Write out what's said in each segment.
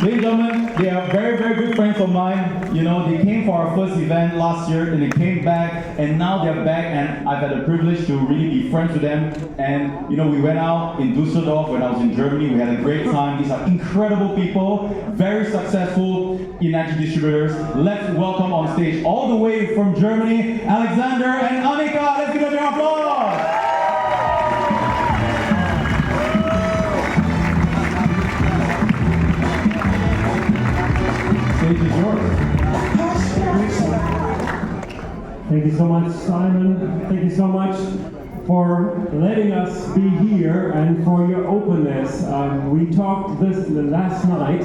Ladies and gentlemen, they are very, very good friends of mine. You know, they came for our first event last year, and they came back, and now they're back, and I've had the privilege to really be friends with them. And, you know, we went out in Düsseldorf when I was in Germany. We had a great time. These are incredible people, very successful energy distributors. Let's welcome on stage, all the way from Germany, Alexander and Annika. Let's give them an applause. Stage is yours. Thank you so much, Simon. Thank you so much for letting us be here and for your openness. We talked this last night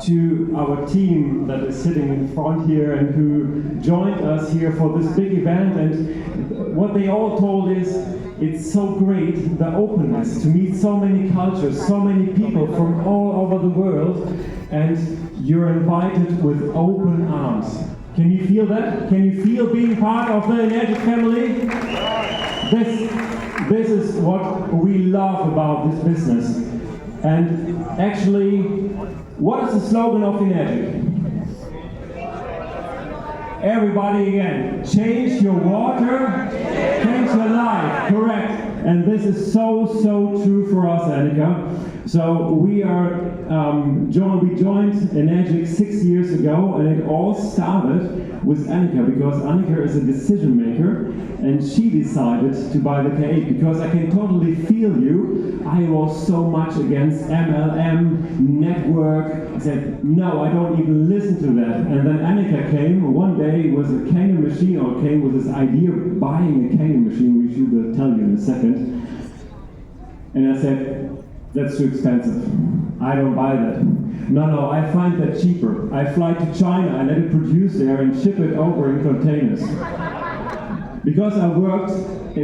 to our team that is sitting in front here and who joined us here for this big event, and what they all told is it's so great, the openness, to meet so many cultures, so many people from all over the world, and you're invited with open arms. Can you feel that? Can you feel being part of the Energic family? This is what we love about this business. And actually, what is the slogan of Energic? Everybody again, change your water, change your life, correct. And this is so true for us, Annika. So we joined Energic 6 years ago, and it all started with Annika, because Annika is a decision maker, and she decided to buy the K8, because I can totally feel you. I was so much against MLM, network. I said, no, I don't even listen to that. And then Annika came one day with a canning machine, or came with this idea of buying a canning machine, which she will tell you in a second. And I said, that's too expensive. I don't buy that. No, I find that cheaper. I fly to China and let it produce there and ship it over in containers. Because I worked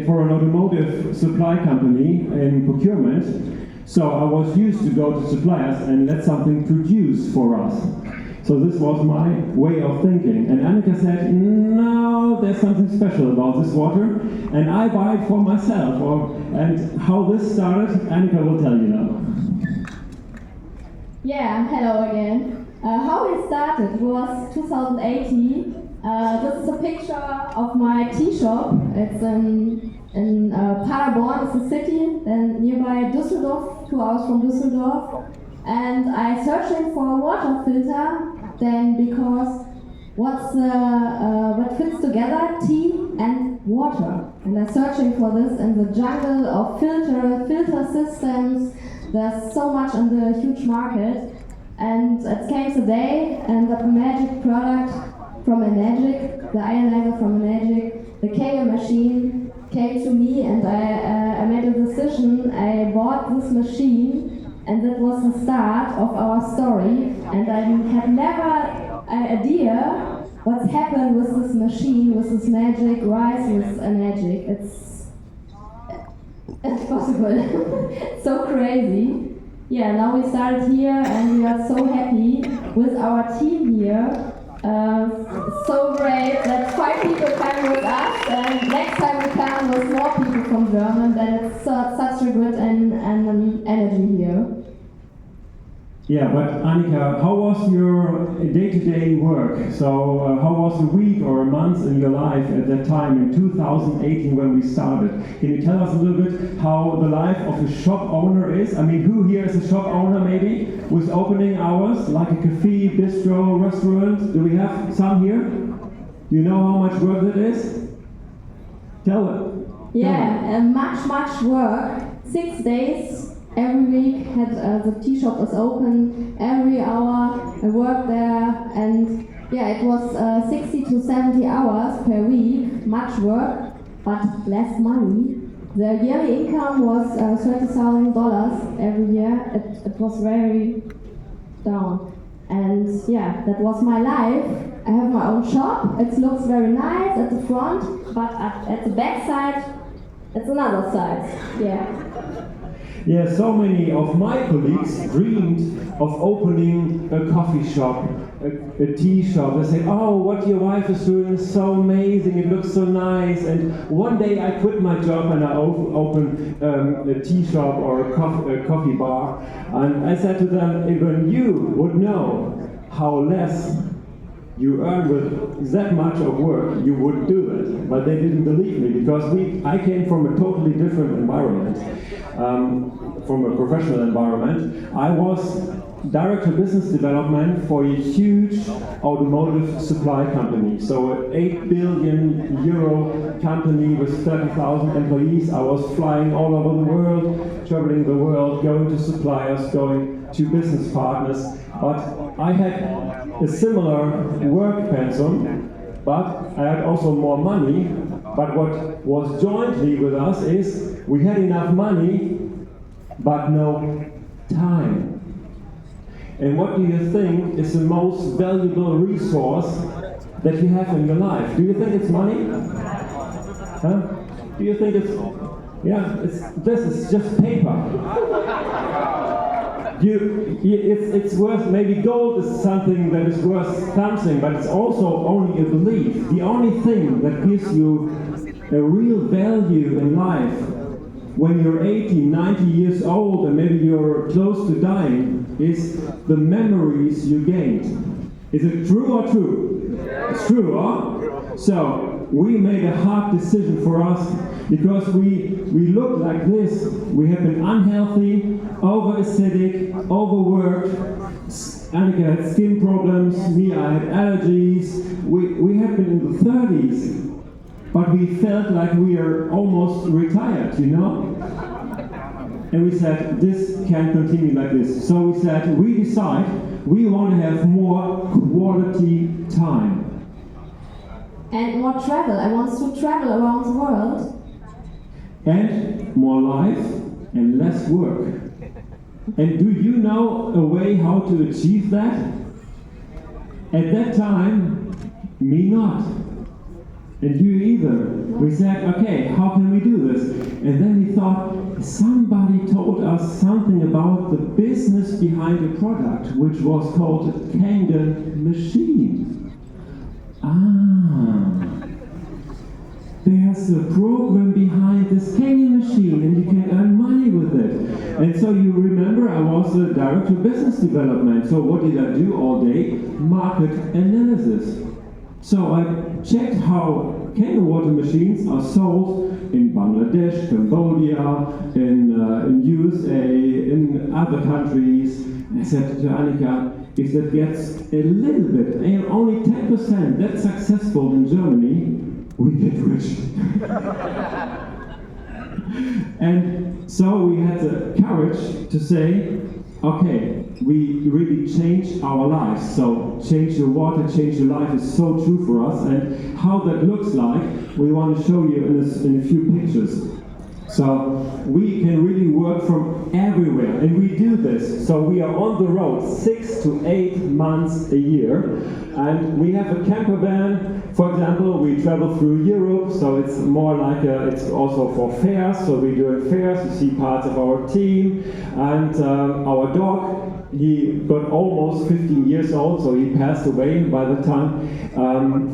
for an automotive supply company in procurement, so I was used to go to suppliers and let something produce for us. So this was my way of thinking. And Annika said, no, there's something special about this water, and I buy it for myself. And how this started, Annika will tell you now. Yeah, hello again. How it started was 2018. This is a picture of my tea shop. It's in Paderborn, it's a city, and nearby Düsseldorf, 2 hours from Düsseldorf. And I searching for a water filter, then because what fits together, tea and water. And I'm searching for this in the jungle of filter systems. There's so much in the huge market. And it came today, and the magic product from Energic, the ionizer from Energic, the KO machine came to me, and I made a decision. I bought this machine, and that was the start of our story. And I had never an idea what's happened with this machine, with this magic rise with Energic. It's possible. It's so crazy. Yeah, now we started here, and we are so happy with our team here. So great that 5 people come with us, and next time we come with more people from Germany, then it's such a good energy here. Yeah, but Annika, how was your day-to-day work? So how was a week or a month in your life at that time in 2018 when we started? Can you tell us a little bit how the life of a shop owner is? I mean, who here is a shop owner maybe with opening hours, like a cafe, bistro, restaurant? Do we have some here? Do you know how much work that is? Tell it. Yeah, much work. 6 days. Every week the tea shop was open, every hour I worked there, and yeah, it was 60 to 70 hours per week, much work, but less money. The yearly income was $30,000 every year. It was very down. And yeah, that was my life. I have my own shop, it looks very nice at the front, but at the back side, it's another side, yeah. Yeah, so many of my colleagues dreamed of opening a coffee shop, a tea shop. They say, oh, what your wife is doing is so amazing, it looks so nice. And one day I quit my job and I opened a tea shop or a coffee bar. And I said to them, even you would know how less you earn with that much of work, you would do it. But they didn't believe me because I came from a totally different environment, from a professional environment. I was Director of Business Development for a huge automotive supply company. So an 8 billion euro company with 30,000 employees. I was flying all over the world, traveling the world, going to suppliers, going to business partners. But I had a similar work pensum, but I had also more money. But what was jointly with us is we had enough money, but no time. And what do you think is the most valuable resource that you have in your life? Do you think it's money? Huh? Do you think it's, yeah, this is just paper. It's worth, maybe gold is something that is worth something, but it's also only a belief. The only thing that gives you a real value in life when you're 80, 90 years old and maybe you're close to dying is the memories you gained. Is it true or true? It's true, huh? So we made a hard decision for us because we look like this. We have been unhealthy, over-acidic, overworked. Annika had skin problems, me, I had allergies. We have been in the 30s. But we felt like we are almost retired, you know? And we said, this can't continue like this. So we said, we decide we want to have more quality time. And more travel. I want to travel around the world. And more life and less work. And do you know a way how to achieve that? At that time, me not. And you either. We said, okay, how can we do this? And then we thought, somebody told us something about the business behind the product, which was called a Kangen machine. There's a program behind this Kangen machine, and you can earn money with it. And so you remember, I was the Director of Business Development. So what did I do all day? Market analysis. So I checked how Kangen water machines are sold in Bangladesh, Cambodia, in USA, in other countries. And I said to Annika, if that gets a little bit, only 10% that's successful in Germany, we get rich. And so we had the courage to say, okay, we really changed our lives. So change your water, change your life is so true for us. And how that looks like, we want to show you in a few pictures. So we can really work from everywhere, and we do this. So we are on the road 6 to 8 months a year, and we have a camper van. For example, we travel through Europe, so it's more like it's also for fairs. So we do fairs, you see parts of our team, and our dog, he got almost 15 years old, so he passed away by the time.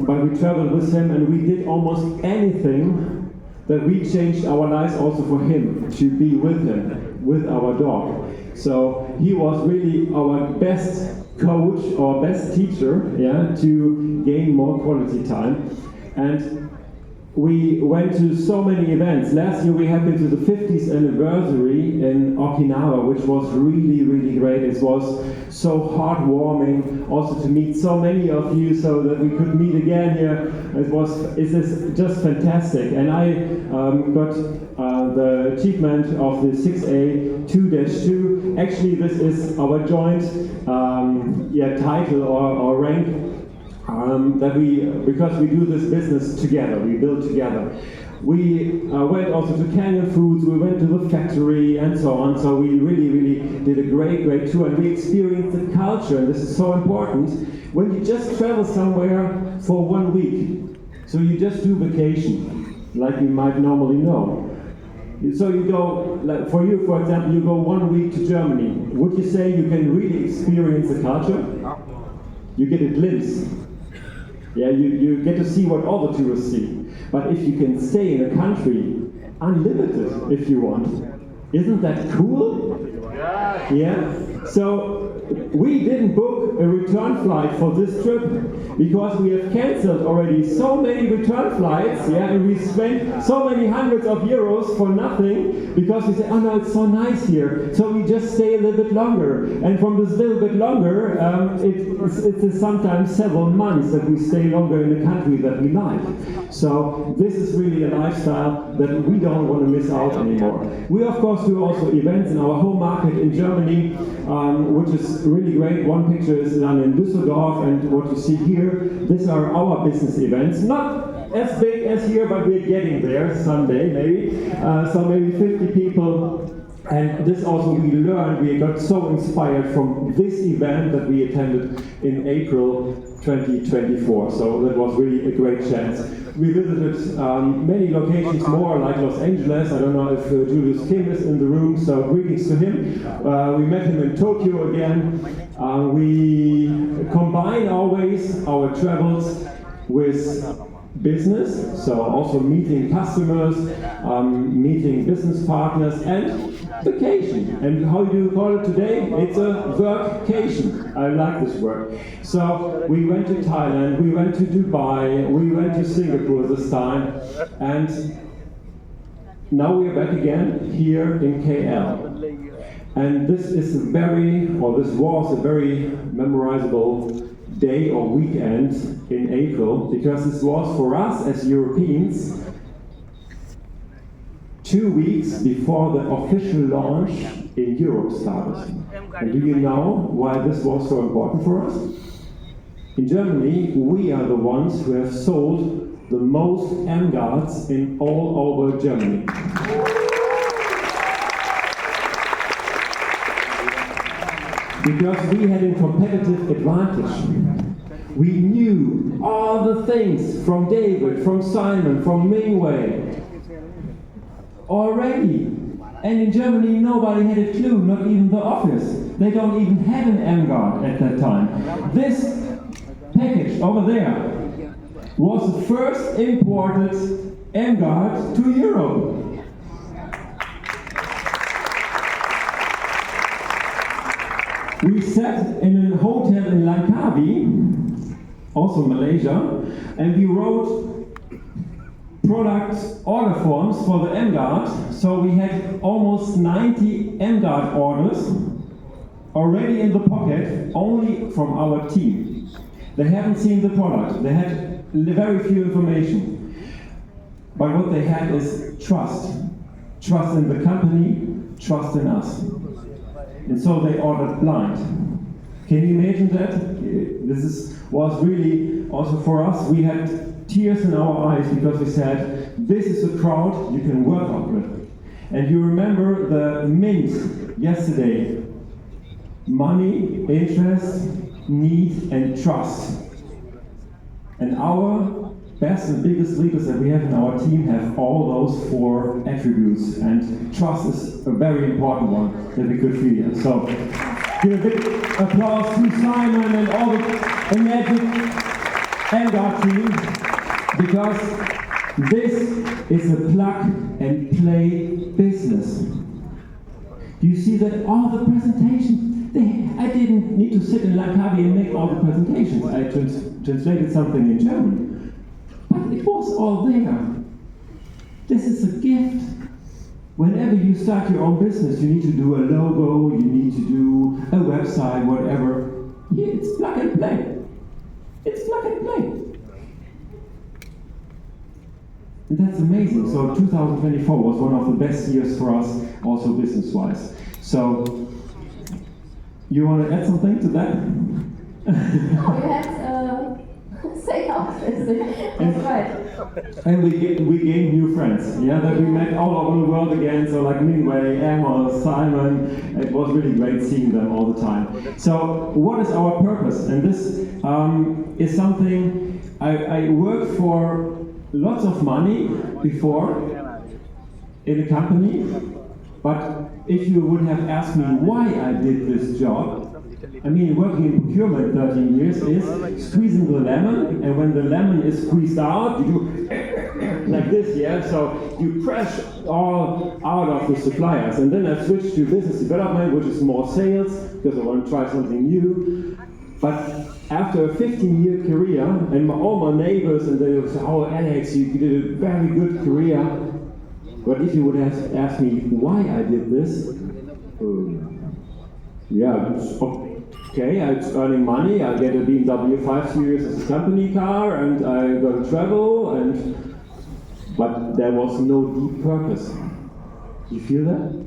But we traveled with him, and we did almost anything that we changed our lives also for him, to be with him, with our dog. So he was really our best coach or best teacher, yeah, to gain more quality time. And we went to so many events. Last year we had been to the 50th anniversary in Okinawa, which was really, really great. It was so heartwarming also to meet so many of you, so that we could meet again here. It's just fantastic. And I got the achievement of the 6A2-2. Actually, this is our joint title or rank. Because we do this business together, we build together. We went also to Canyon Foods, we went to the factory and so on, so we really, really did a great tour, and we experienced the culture, and this is so important. When you just travel somewhere for 1 week, so you just do vacation, like you might normally know, So you go, like for you, for example, you go 1 week to Germany. Would you say you can really experience the culture? You get a glimpse. Yeah, you get to see what all the tourists see. But if you can stay in a country unlimited, if you want, isn't that cool? Yeah. So we didn't book a return flight for this trip because we have cancelled already so many return flights, yeah, and we spent so many hundreds of euros for nothing because we said, oh no, it's so nice here, so we just stay a little bit longer. And from this little bit longer, it's sometimes several months that we stay longer in a country that we like. So this is really a lifestyle that we don't want to miss out anymore. We of course do also events in our home market in Germany, which is really great. One picture is done in Düsseldorf, and what you see here, these are our business events. Not as big as here, but we're getting there someday, maybe. So maybe 50 people. And this also we learned, we got so inspired from this event that we attended in April 2024. So that was really a great chance. We visited many locations more, like Los Angeles. I don't know if Julius Kim is in the room, so greetings to him. We met him in Tokyo again. We combine always our travels with business, so also meeting customers, meeting business partners, and vacation. And how do you call it today? It's a workcation. I like this word. So we went to Thailand, we went to Dubai, we went to Singapore this time, and now we are back again here in KL. And this is this was a very memorizable day or weekend in April, because this was for us as Europeans 2 weeks before the official launch in Europe started. And do you know why this was so important for us? In Germany, we are the ones who have sold the most M-Guards in all over Germany. Because we had a competitive advantage. We knew all the things from David, from Simon, from Mingwei already. And in Germany nobody had a clue, not even the office. They don't even have an M-Guard at that time. This package over there was the first imported M-Guard to Europe. We sat in a hotel in Langkawi, also Malaysia, and we wrote product order forms for the M-Guard. So we had almost 90 M-Guard orders already in the pocket, only from our team. They haven't seen the product. They had very few information. But what they had is trust. Trust in the company, trust in us. And so they ordered blind. Can you imagine that? Was really, also for us, we had tears in our eyes because we said, this is a crowd you can work out with. And you remember the mint yesterday. Money, interest, need, and trust. And our best and biggest leaders that we have in our team have all those 4 attributes, and trust is a very important one that we could feel here. So give a big applause to Simon and all the magic M-Guard team, because this is a plug and play business. Do you see that all the presentations? I didn't need to sit in Langkawi and make all the presentations. I translated something in German. But it was all there. This is a gift. Whenever you start your own business, you need to do a logo, you need to do a website, whatever. Here, it's plug and play. It's plug and play. And that's amazing. So 2024 was one of the best years for us, also business-wise. So, you want to add something to that? No, you had say obviously. That's right. And we gained new friends. Yeah, that we met all over the world again. So like Mingwei, Amos, Simon. It was really great seeing them all the time. So what is our purpose? And this is something I worked for lots of money before. in a company, but if you would have asked me why I did this job, I mean, working in procurement 13 years is squeezing the lemon, and when the lemon is squeezed out, you do like this, yeah? So you crash all out of the suppliers. And then I switched to business development, which is more sales, because I want to try something new. But after a 15-year career, and all my neighbors, and they would say, oh, Alex, you did a very good career. But if you would have asked me why I did this, yeah, it's okay, I'm earning money, I get a BMW 5 Series as a company car, and I got to travel, but there was no deep purpose. You feel that?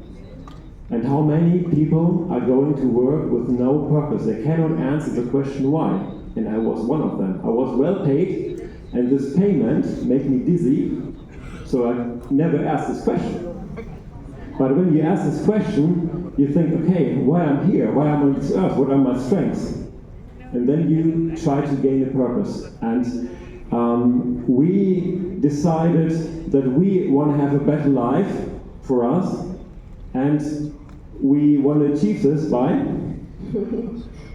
And how many people are going to work with no purpose? They cannot answer the question why. And I was one of them. I was well paid, and this payment made me dizzy, so I never asked this question. But when you ask this question, you think, okay, why I'm here? Why I'm on this earth? What are my strengths? And then you try to gain a purpose. And we decided that we want to have a better life for us, and we want to achieve this by...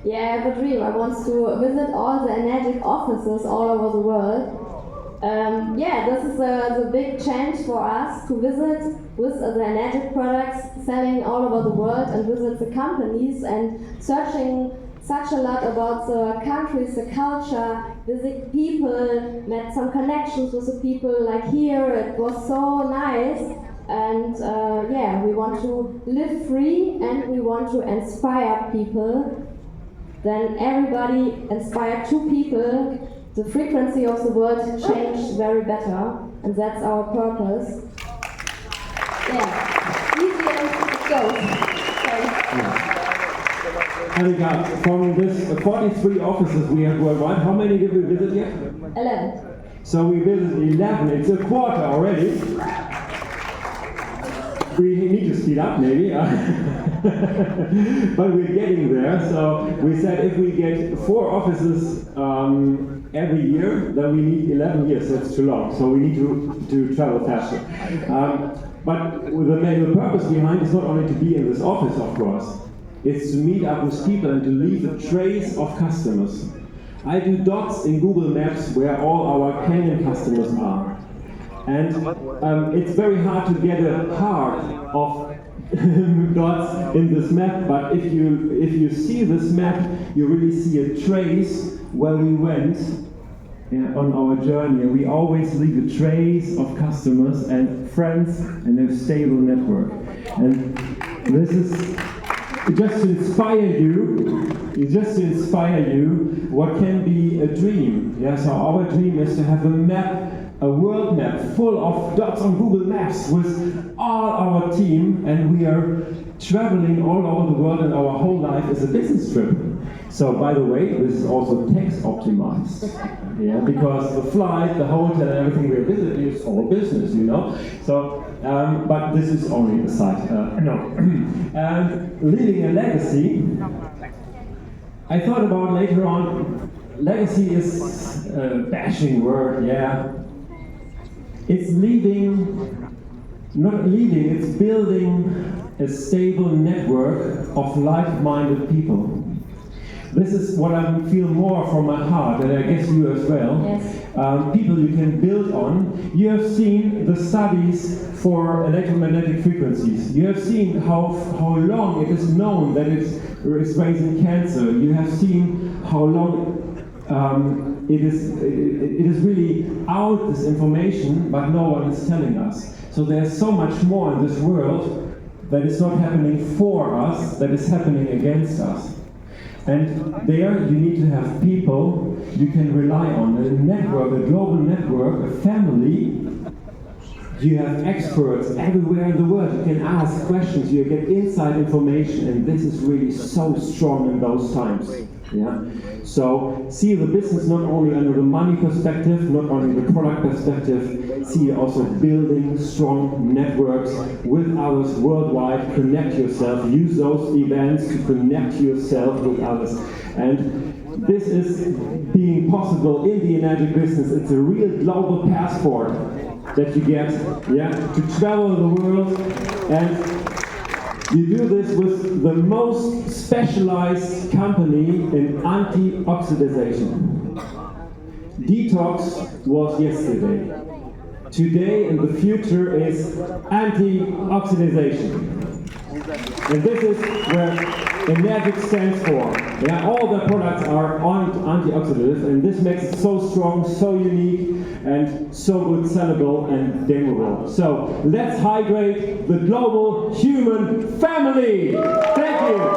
Yeah, I have a dream. I want to visit all the energetic offices all over the world. Yeah, this is the big change for us, to visit with the energetic products selling all over the world, and visit the companies and searching such a lot about the countries, the culture, visit people, met some connections with the people, like here, it was so nice. And yeah, we want to live free, and we want to inspire people. Then everybody inspired 2 people, the frequency of the world changed very better, and that's our purpose. Yeah, easy as it goes. Annika, from this 43 offices we have worldwide, how many did we visit yet? 11. So we visited 11, it's a quarter already. We need to speed up maybe, but we're getting there. So we said if we get 4 offices every year, then we need 11 years, that's too long. So we need to travel faster. But the purpose behind is not only to be in this office, of course. It's to meet up with people and to leave a trace of customers. I do dots in Google Maps where all our Kenyan customers are. And it's very hard to get a part of dots in this map, but if you see this map, you really see a trace where we went on our journey. And we always leave a trace of customers and friends and a stable network. And this is just to inspire you what can be a dream. Yeah, so our dream is to have a map, a world map full of dots on Google Maps with all our team, and we are traveling all over the world, and our whole life is a business trip. So, by the way, this is also tax optimized. Yeah, because the flight, the hotel, and everything we're visiting is all business, you know. So, but this is only a side. And leaving a legacy, I thought about later on. Legacy is a bashing word, yeah. It's not leaving, it's building a stable network of like-minded people. This is what I feel more from my heart, and I guess you as well. Yes. People you can build on. You have seen the studies for electromagnetic frequencies. You have seen how long it is known that it's raising cancer. You have seen how long it is really out, this information, but no one is telling us. So there's so much more in this world that is not happening for us, that is happening against us. And there you need to have people you can rely on, a network, a global network, a family. You have experts everywhere in the world. You can ask questions, you get inside information, and this is really so strong in those times. Yeah. So see the business not only under the money perspective, not only the product perspective, see also building strong networks with others worldwide, connect yourself, use those events to connect yourself with others. And this is being possible in the energy business. It's a real global passport. that you get, yeah, to travel the world, and you do this with the most specialized company in anti-oxidization. Detox was yesterday. Today and the future is anti-oxidization. And this is where Energic stands for. Yeah, all the products are anti-oxidative, and this makes it so strong, so unique, and so good sellable and demoable. So let's hydrate the global human family. Thank you.